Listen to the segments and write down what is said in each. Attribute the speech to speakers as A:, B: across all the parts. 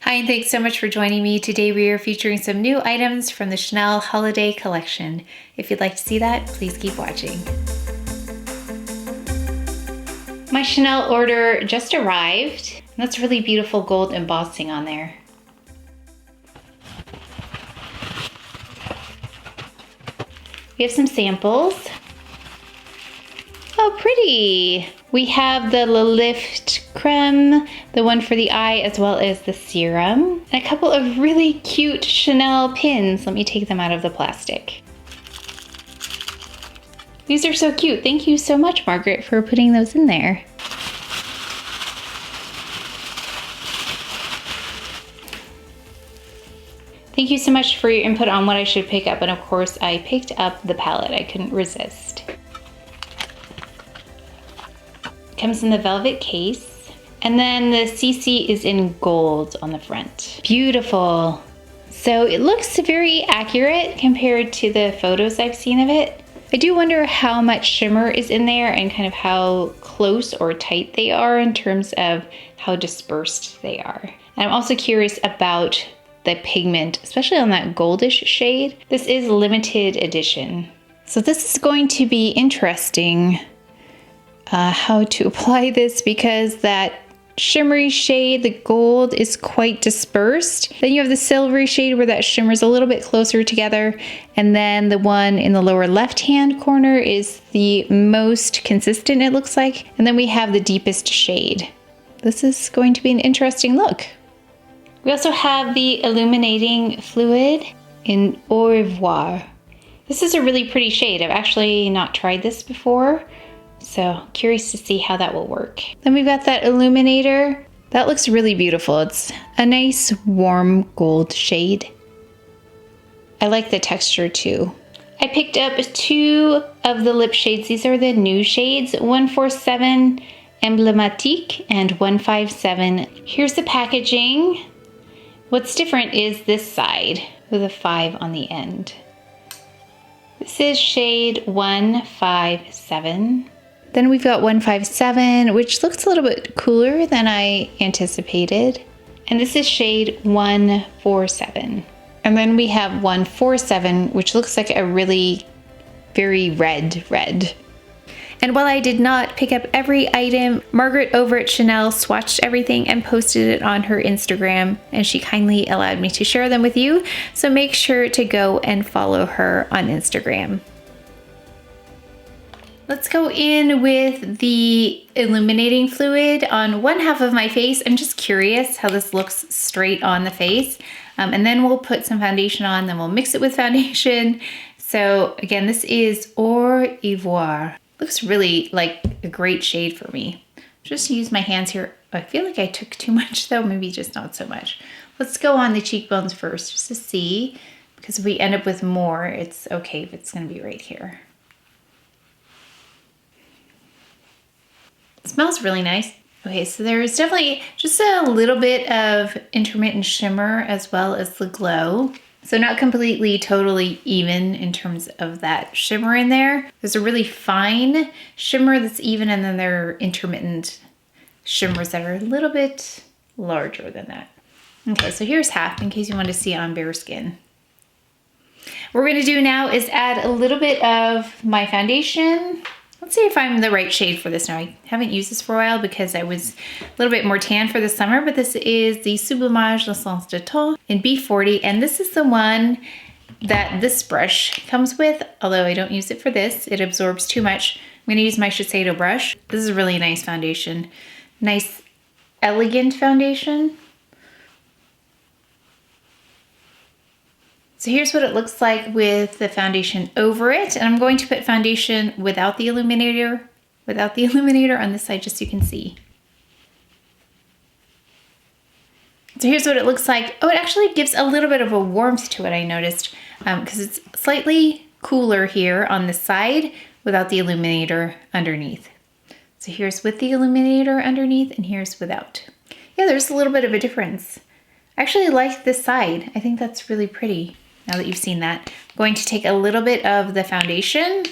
A: Hi, and thanks so much for joining me. Today we are featuring some new items from the Chanel Holiday Collection. If you'd like to see that, please keep watching. My Chanel order just arrived. That's really beautiful gold embossing on there. We have some samples. Oh, pretty. We have the Le Lift Creme, the one for the eye, as well as the serum, and a couple of really cute Chanel pins. Let me take them out of the plastic. These are so cute. Thank you so much, Margaret, for putting those in there. Thank you so much for your input on what I should pick up, and of course I picked up the palette. I couldn't resist. Comes in the velvet case, and then the CC is in gold on the front. Beautiful. So it looks very accurate compared to the photos I've seen of it. I do wonder how much shimmer is in there and kind of how close or tight they are in terms of how dispersed they are. And I'm also curious about the pigment, especially on that goldish shade. This is limited edition. So this is going to be interesting how to apply this, because that shimmery shade, the gold, is quite dispersed. Then you have the silvery shade where that shimmer is a little bit closer together. And then the one in the lower left-hand corner is the most consistent, it looks like. And then we have the deepest shade. This is going to be an interesting look. We also have the illuminating fluid in Au Revoir. This is a really pretty shade. I've actually not tried this before, so curious to see how that will work. Then we've got that illuminator. That looks really beautiful. It's a nice warm gold shade. I like the texture too. I picked up 2 of the lip shades. These are the new shades, 147 Emblématique and 157. Here's the packaging. What's different is this side with a 5 on the end. This is shade 157. Then we've got 157, which looks a little bit cooler than I anticipated. And this is shade 147. And then we have 147, which looks like a really very red. And while I did not pick up every item, Margaret over at Chanel swatched everything and posted it on her Instagram, and she kindly allowed me to share them with you. So make sure to go and follow her on Instagram. Let's go in with the illuminating fluid on one half of my face. I'm just curious how this looks straight on the face. And then we'll put some foundation on, then we'll mix it with foundation. So again, this is Au Revoir. Looks really like a great shade for me. Just use my hands here. I feel like I took too much though, maybe just not so much. Let's go on the cheekbones first just to see, because if we end up with more, it's okay if it's gonna be right here. It smells really nice. Okay, so there's definitely just a little bit of intermittent shimmer as well as the glow. So not completely totally even in terms of that shimmer in there. There's a really fine shimmer that's even, and then there are intermittent shimmers that are a little bit larger than that. Okay, so here's half in case you want to see it on bare skin. What we're gonna do now is add a little bit of my foundation. Let's see if I'm the right shade for this now. I haven't used this for a while because I was a little bit more tan for the summer, but this is the SUBLIMAGE L'Essence de Ton in B40, and this is the one that this brush comes with, although I don't use it for this. It absorbs too much. I'm gonna use my SHISEIDO brush. This is a really nice foundation. Nice, elegant foundation. So here's what it looks like with the foundation over it. And I'm going to put foundation without the illuminator on this side, just so you can see. So here's what it looks like. Oh, it actually gives a little bit of a warmth to it, I noticed, because it's slightly cooler here on the side without the illuminator underneath. So here's with the illuminator underneath and here's without. Yeah, there's a little bit of a difference. I actually like this side. I think that's really pretty. Now that you've seen that, I'm going to take a little bit of the foundation,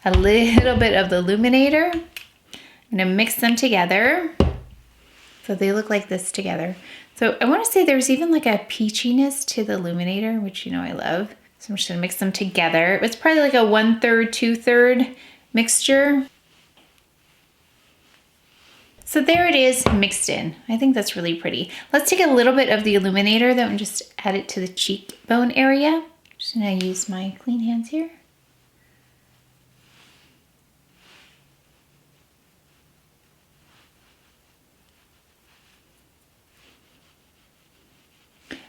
A: a little bit of the illuminator. I'm gonna mix them together. So they look like this together. So I want to say there's even like a peachiness to the illuminator, which you know I love. So I'm just gonna mix them together. It's probably like a 1/3, 2/3 mixture. So there it is mixed in. I think that's really pretty. Let's take a little bit of the illuminator though and just add it to the cheekbone area. Just gonna use my clean hands here.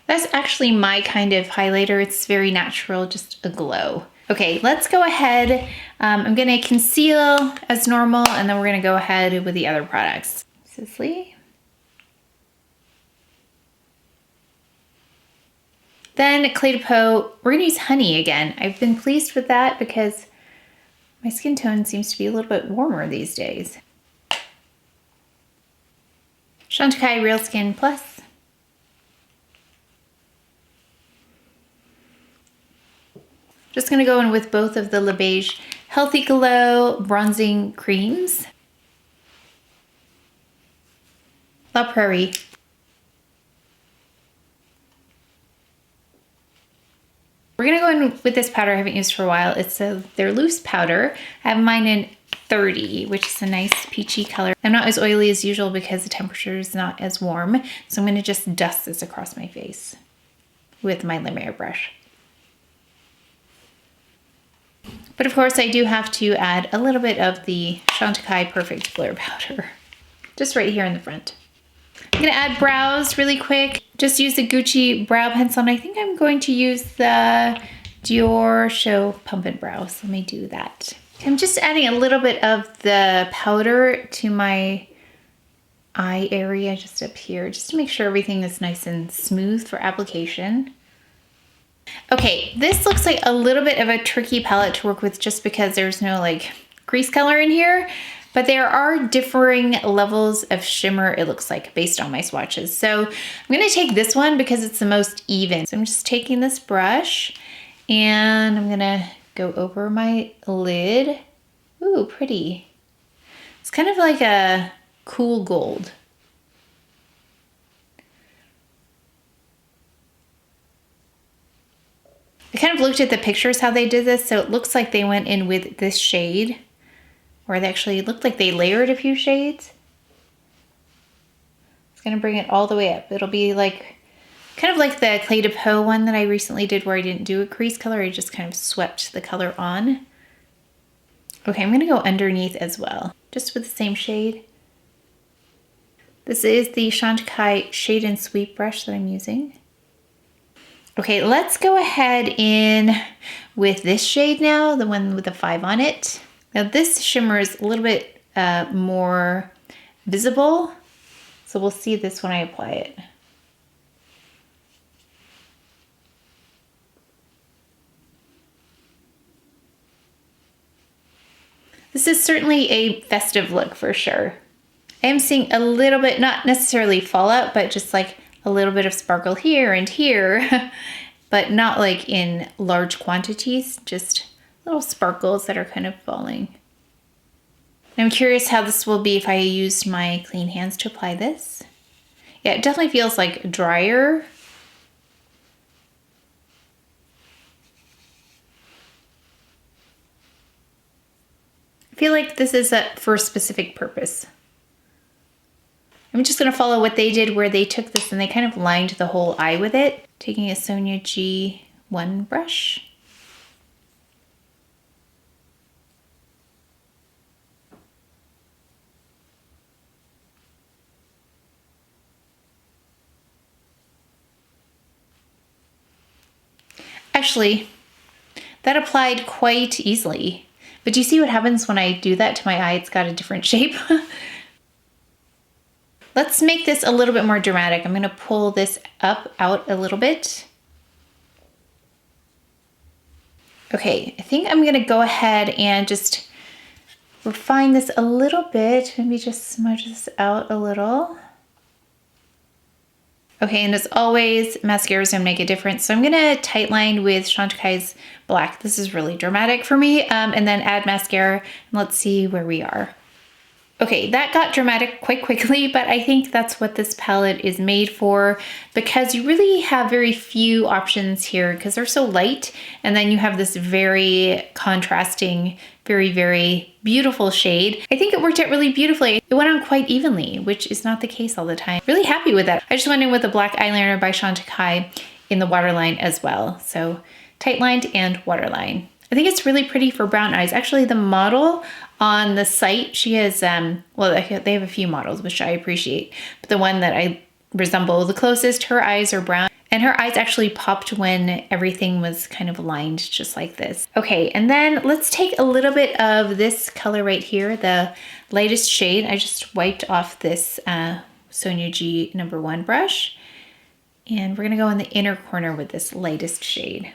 A: That's actually my kind of highlighter. It's very natural, just a glow. Okay, let's go ahead. I'm gonna conceal as normal, and then we're gonna go ahead with the other products. Sisley. Then Clé de Peau, we're gonna use honey again. I've been pleased with that because my skin tone seems to be a little bit warmer these days. Chantecaille Real Skin Plus. Just gonna go in with both of the Le Beige Healthy Glow bronzing creams. La Prairie. We're gonna go in with this powder I haven't used for a while. It's their loose powder. I have mine in 30, which is a nice peachy color. I'm not as oily as usual because the temperature is not as warm. So I'm gonna just dust this across my face with my Lumiere brush. But of course I do have to add a little bit of the Chantecaille Perfect Blur powder, just right here in the front. I'm gonna add brows really quick. Just use the Gucci brow pencil, and I think I'm going to use the Dior Show Pump and Brow, so let me do that. I'm just adding a little bit of the powder to my eye area, just up here, just to make sure everything is nice and smooth for application. Okay, this looks like a little bit of a tricky palette to work with just because there's no like crease color in here, but there are differing levels of shimmer, it looks like, based on my swatches. So I'm gonna take this one because it's the most even. So I'm just taking this brush and I'm gonna go over my lid. Ooh, pretty. It's kind of like a cool gold. I kind of looked at the pictures how they did this, so it looks like they went in with this shade, or they actually looked like they layered a few shades. It's gonna bring it all the way up. It'll be like, kind of like the Clé de Peau one that I recently did where I didn't do a crease color, I just kind of swept the color on. Okay, I'm gonna go underneath as well, just with the same shade. This is the Chantecaille Shade and Sweep brush that I'm using. Okay, let's go ahead in with this shade now, the one with the 5 on it. Now this shimmer is a little bit more visible, so we'll see this when I apply it. This is certainly a festive look for sure. I am seeing a little bit, not necessarily fallout, but just like a little bit of sparkle here and here, but not like in large quantities, just little sparkles that are kind of falling. I'm curious how this will be if I used my clean hands to apply this. Yeah, it definitely feels like drier. I feel like this is for a specific purpose. I'm just gonna follow what they did where they took this and they kind of lined the whole eye with it. Taking a Sonia G1 brush. Actually, that applied quite easily. But do you see what happens when I do that to my eye? It's got a different shape. Let's make this a little bit more dramatic. I'm gonna pull this out a little bit. Okay, I think I'm gonna go ahead and just refine this a little bit. Maybe just smudge this out a little. Okay, and as always, mascaras gonna make a difference. So I'm gonna tightline with Chantecaille's black. This is really dramatic for me. And then add mascara, and let's see where we are. Okay, that got dramatic quite quickly, but I think that's what this palette is made for, because you really have very few options here because they're so light, and then you have this very contrasting, very, very beautiful shade. I think it worked out really beautifully. It went on quite evenly, which is not the case all the time. Really happy with that. I just went in with a black eyeliner by Chantecaille in the waterline as well. So tight lined and waterline. I think it's really pretty for brown eyes. Actually, the model on the site, she has, well, they have a few models, which I appreciate, but the one that I resemble the closest, her eyes are brown, and her eyes actually popped when everything was kind of lined just like this. Okay, and then let's take a little bit of this color right here, the lightest shade. I just wiped off this Sonia G #1 brush, and we're gonna go in the inner corner with this lightest shade.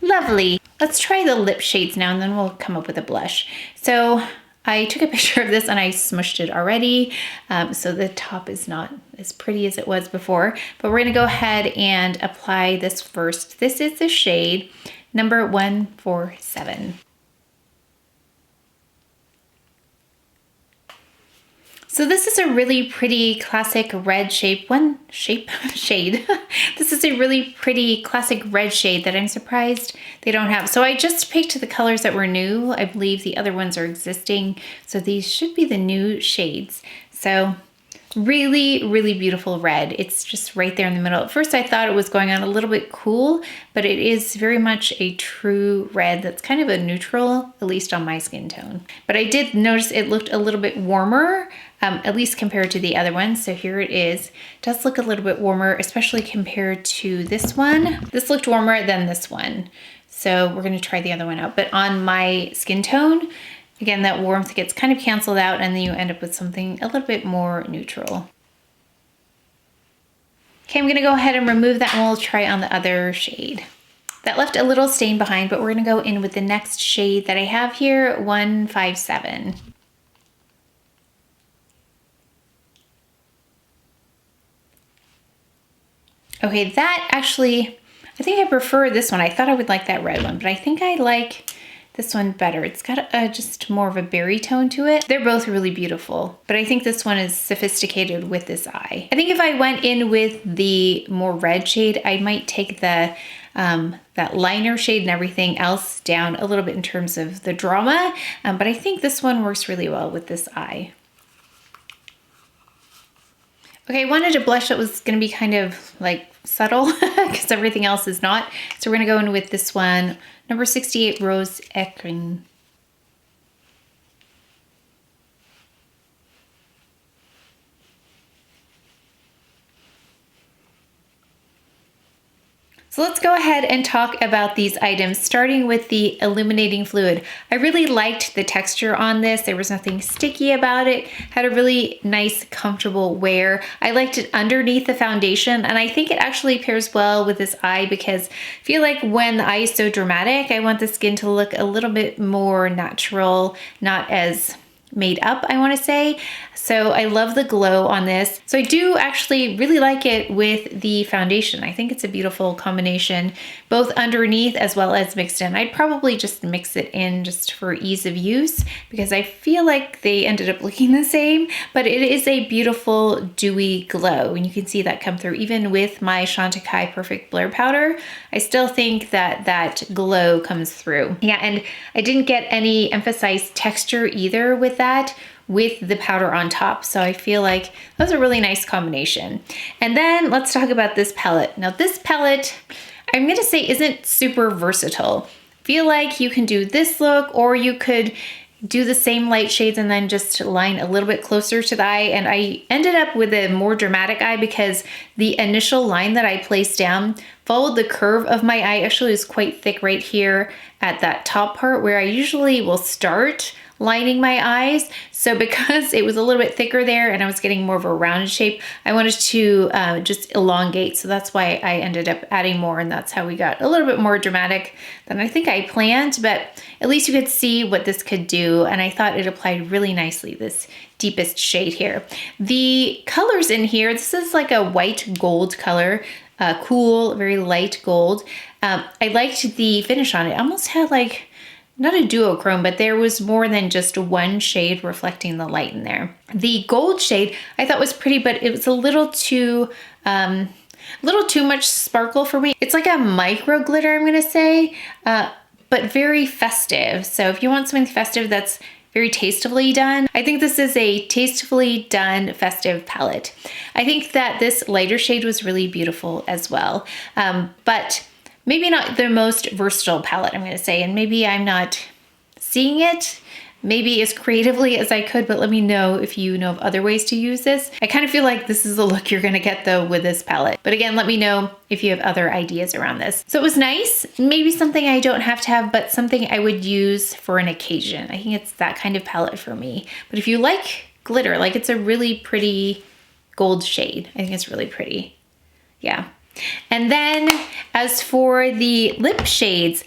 A: Lovely. Let's try the lip shades now, and then we'll come up with a blush. So I took a picture of this and I smushed it already. So the top is not as pretty as it was before, but we're gonna go ahead and apply this first. This is the shade number 147. So this is a really pretty classic red shade. This is a really pretty classic red shade that I'm surprised they don't have. So I just picked the colors that were new. I believe the other ones are existing. So these should be the new shades. So really, really beautiful red. It's just right there in the middle. At first I thought it was going on a little bit cool, but it is very much a true red that's kind of a neutral, at least on my skin tone. But I did notice it looked a little bit warmer, at least compared to the other ones. So here it is. It does look a little bit warmer, especially compared to this one. This looked warmer than this one. So we're gonna try the other one out. But on my skin tone, again, that warmth gets kind of canceled out, and then you end up with something a little bit more neutral. Okay, I'm gonna go ahead and remove that, and we'll try on the other shade. That left a little stain behind, but we're gonna go in with the next shade that I have here, 157. Okay, that actually, I think I prefer this one. I thought I would like that red one, but I think I like this one better. It's got just more of a berry tone to it. They're both really beautiful, but I think this one is sophisticated with this eye. I think if I went in with the more red shade, I might take the that liner shade and everything else down a little bit in terms of the drama, but I think this one works really well with this eye. Okay, I wanted a blush that was gonna be kind of like subtle because everything else is not. So we're gonna go in with this one, number 68 Rose Écrin. So let's go ahead and talk about these items, starting with the illuminating fluid. I really liked the texture on this. There was nothing sticky about it. Had a really nice, comfortable wear. I liked it underneath the foundation, and I think it actually pairs well with this eye because I feel like when the eye is so dramatic, I want the skin to look a little bit more natural, not as made up, I want to say. So I love the glow on this. So I do actually really like it with the foundation. I think it's a beautiful combination, both underneath as well as mixed in. I'd probably just mix it in just for ease of use because I feel like they ended up looking the same, but it is a beautiful dewy glow. And you can see that come through even with my Chantecaille Perfect Blur Powder. I still think that that glow comes through. Yeah, and I didn't get any emphasized texture either with that, with the powder on top. So I feel like that was a really nice combination. And then let's talk about this palette. Now this palette, I'm gonna say isn't super versatile. I feel like you can do this look, or you could do the same light shades and then just line a little bit closer to the eye. And I ended up with a more dramatic eye because the initial line that I placed down followed the curve of my eye. Actually, it was quite thick right here at that top part where I usually will start lining my eyes. So because it was a little bit thicker there and I was getting more of a rounded shape, I wanted to just elongate. So that's why I ended up adding more, and that's how we got a little bit more dramatic than I think I planned, but at least you could see what this could do. And I thought it applied really nicely, this deepest shade here. The colors in here, this is like a white gold color. cool, very light gold. I liked the finish on it. It almost had like, not a duochrome, but there was more than just one shade reflecting the light in there. The gold shade I thought was pretty, but it was a little too much sparkle for me. It's like a micro glitter, I'm gonna say, but very festive. So if you want something festive that's very tastefully done, I think this is a tastefully done festive palette. I think that this lighter shade was really beautiful as well, but maybe not the most versatile palette, I'm gonna say, and maybe I'm not seeing it maybe as creatively as I could, but let me know if you know of other ways to use this. I kind of feel like this is the look you're gonna get though with this palette. But again, let me know if you have other ideas around this. So it was nice, maybe something I don't have to have, but something I would use for an occasion. I think it's that kind of palette for me. But if you like glitter, like it's a really pretty gold shade. I think it's really pretty, yeah. And then as for the lip shades,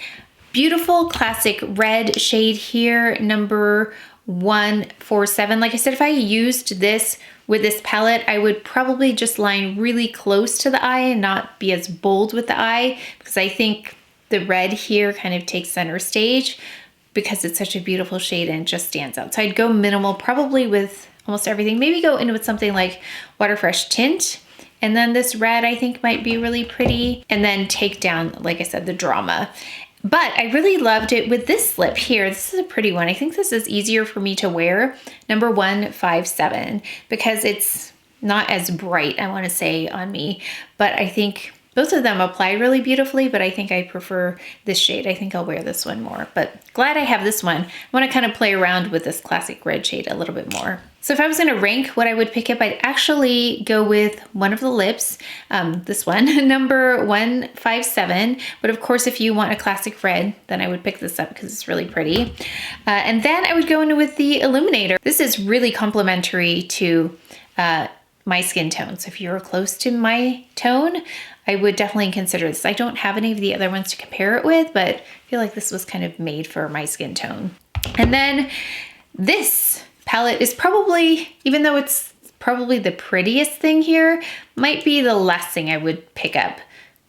A: beautiful classic red shade here, number 147. Like I said, if I used this with this palette, I would probably just line really close to the eye and not be as bold with the eye, because I think the red here kind of takes center stage because it's such a beautiful shade and just stands out. So I'd go minimal probably with almost everything. Maybe go in with something like Waterfresh Tint. And then this red I think might be really pretty. And then take down, like I said, the drama. But I really loved it with this lip here. This is a pretty one. I think this is easier for me to wear, number 157, because it's not as bright, I want to say, on me. But I think both of them apply really beautifully, but I think I prefer this shade. I think I'll wear this one more, but glad I have this one. I want to kind of play around with this classic red shade a little bit more. So if I was going to rank what I would pick up, I'd actually go with one of the lips, this one, number 157. But of course, if you want a classic red, then I would pick this up because it's really pretty. And then I would go in with the illuminator. This is really complementary to my skin tone. So if you're close to my tone, I would definitely consider this. I don't have any of the other ones to compare it with, but I feel like this was kind of made for my skin tone. And then this palette is probably, even though it's probably the prettiest thing here, might be the last thing I would pick up.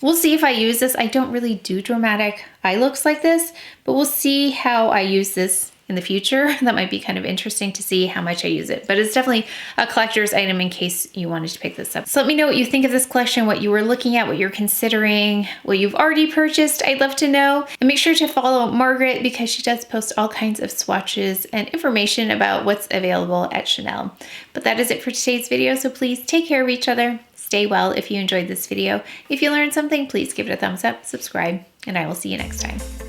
A: We'll see if I use this. I don't really do dramatic eye looks like this, but we'll see how I use this in the future. That might be kind of interesting to see how much I use it, but it's definitely a collector's item in case you wanted to pick this up. So let me know what you think of this collection, what you were looking at, what you're considering, what you've already purchased. I'd love to know. And make sure to follow Margaret because she does post all kinds of swatches and information about what's available at Chanel. But that is it for today's video. So please take care of each other. Stay well if you enjoyed this video. If you learned something, please give it a thumbs up, subscribe, and I will see you next time.